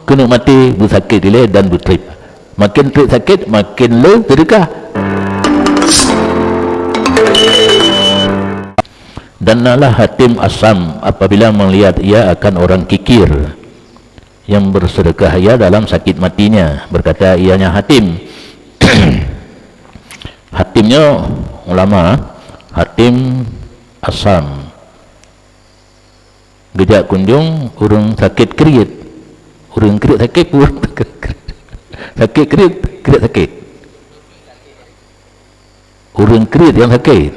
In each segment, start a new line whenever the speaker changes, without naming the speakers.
kena mati bersakit dileh dan bertrip. Makin trip sakit makin le sedekah. Dan nalah Hatim Asam apabila melihat ia akan orang kikir yang bersedekah ia dalam sakit matinya, berkata ianya Hatim. Hatimnya ulama, Hatim Asam. Gejak kunjung urang sakit kriit. Urang kriit sakit pun sakit kriit sakit. Urang kriit yang sakit.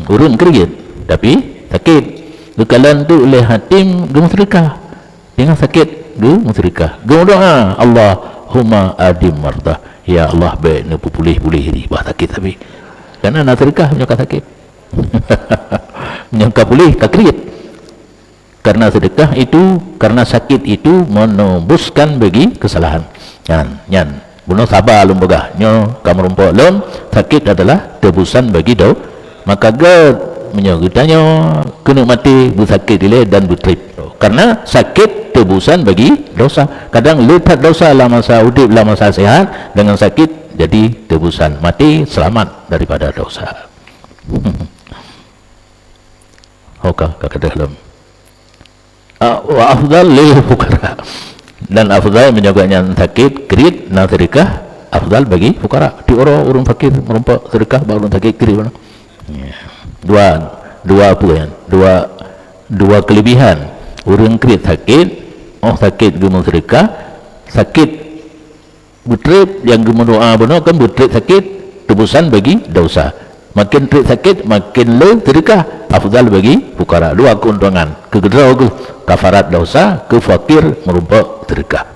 Urang kriit tapi sakit. Bekalan tu oleh Hatim gem sedekah. Dengan sakit gem sedekah. Gem doa, Allahumma adim mardah. Ya Allah baik nak pulih-pulih ni bah sakit tapi. Karena nak sedekah menyangka sakit. Menyangka pulih kakriit. Karena sedekah itu, karena sakit itu menembuskan bagi kesalahan. Nyan bunuh sabar lumbagah nyo kamu rumput lom sakit adalah tebusan bagi do. Maka gad menyagutanya kena mati bersakit dileh dan bertrip. Karena sakit tebusan bagi dosa. Kadang letak dosa lah masa udip lah masa sehat, dengan sakit jadi tebusan, mati selamat daripada dosa. Oka kata dalam wa afdal lil fuqara, dan afdal menyaganya sakit kriit na sedekah afdal bagi fuqara. Di orang fakir merompak sedekah baru sakit kriit mana. Dua apa ya? Dua kelebihan. Orang kriit sakit, sakit gemuk sedekah, sakit bertrip yang gemuk doa benar kan bertrip sakit tebusan bagi dosa. Makin trip sakit makin le sedekah afdal bagi fuqara. Dua keuntungan, kegedera kafarat dosa, ke fakir merompak sedekah.